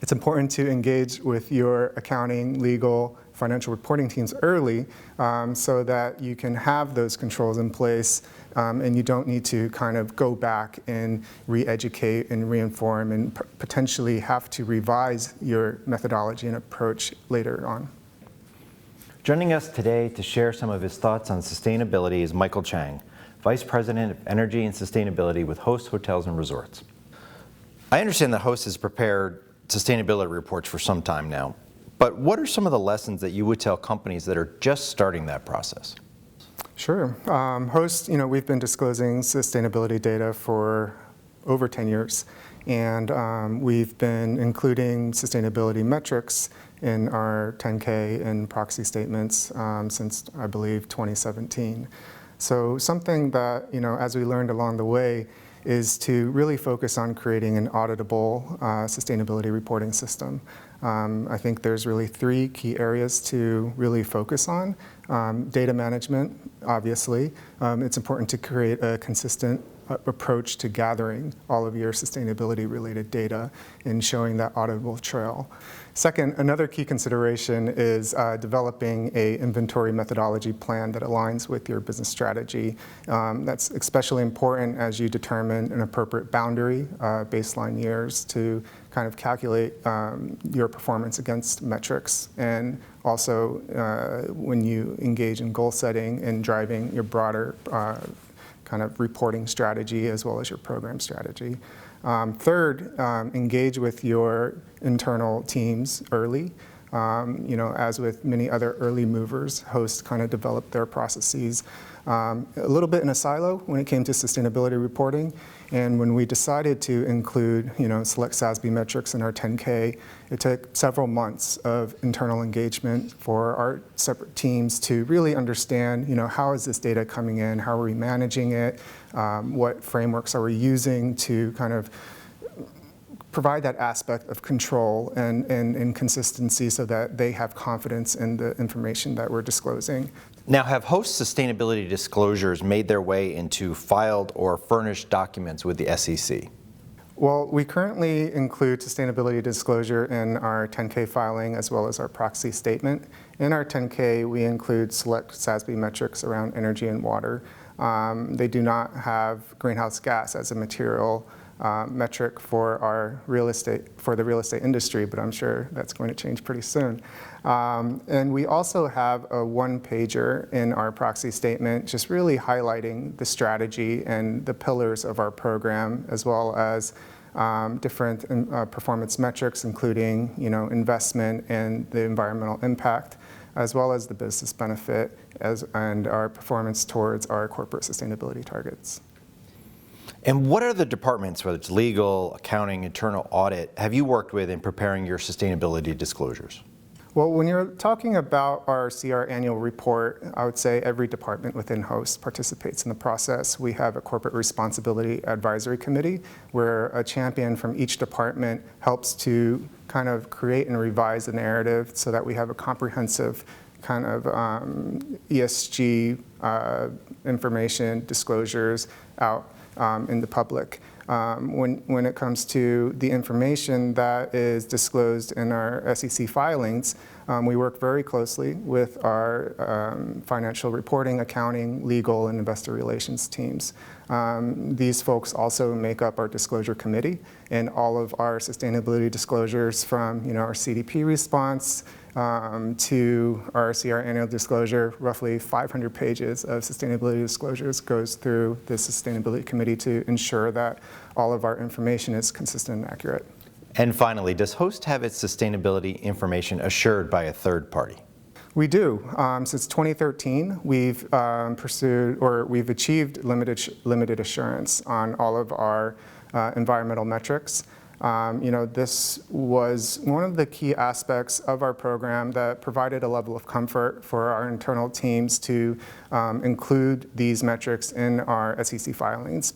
It's important to engage with your accounting, legal, financial reporting teams early so that you can have those controls in place and you don't need to kind of go back and re-educate and re-inform and potentially have to revise your methodology and approach later on. Joining us today to share some of his thoughts on sustainability is Michael Chang, Vice President of Energy and Sustainability with Host Hotels and Resorts. I understand that Host has prepared sustainability reports for some time now, but what are some of the lessons that you would tell companies that are just starting that process? Sure. Host, we've been disclosing sustainability data for over 10 years, and we've been including sustainability metrics in our 10K and proxy statements since, I believe, 2017. So something that, as we learned along the way, is to really focus on creating an auditable sustainability reporting system. I think there's really three key areas to really focus on. Data management, obviously. It's important to create a consistent approach to gathering all of your sustainability-related data and showing that auditable trail. Second, another key consideration is developing an inventory methodology plan that aligns with your business strategy. That's especially important as you determine an appropriate boundary, baseline years, to kind of calculate your performance against metrics, and also when you engage in goal setting and driving your broader kind of reporting strategy as well as your program strategy. Third, engage with your internal teams early. As with many other early movers, Host kind of developed their processes a little bit in a silo when it came to sustainability reporting. And when we decided to include, select SASB metrics in our 10K, it took several months of internal engagement for our separate teams to really understand, how is this data coming in, how are we managing it, what frameworks are we using to kind of provide that aspect of control and consistency so that they have confidence in the information that we're disclosing. Now, have Host sustainability disclosures made their way into filed or furnished documents with the SEC? Well, we currently include sustainability disclosure in our 10K filing as well as our proxy statement. In our 10K, we include select SASB metrics around energy and water. They do not have greenhouse gas as a material metric for the real estate industry, but I'm sure that's going to change pretty soon. And we also have a one-pager in our proxy statement, just really highlighting the strategy and the pillars of our program, as well as different performance metrics, including investment and the environmental impact, as well as the business benefit and our performance towards our corporate sustainability targets. And what are the departments, whether it's legal, accounting, internal audit, have you worked with in preparing your sustainability disclosures? Well, when you're talking about our CR annual report, I would say every department within Host participates in the process. We have a corporate responsibility advisory committee where a champion from each department helps to kind of create and revise the narrative so that we have a comprehensive kind of ESG information disclosures out in the public. When it comes to the information that is disclosed in our SEC filings, we work very closely with our financial reporting, accounting, legal, and investor relations teams. These folks also make up our disclosure committee, and all of our sustainability disclosures from our CDP response to our CR annual disclosure, roughly 500 pages of sustainability disclosures goes through the sustainability committee to ensure that all of our information is consistent and accurate. And finally, does Host have its sustainability information assured by a third party? We do. Since 2013, we've we've achieved limited assurance on all of our environmental metrics. This was one of the key aspects of our program that provided a level of comfort for our internal teams to include these metrics in our SEC filings.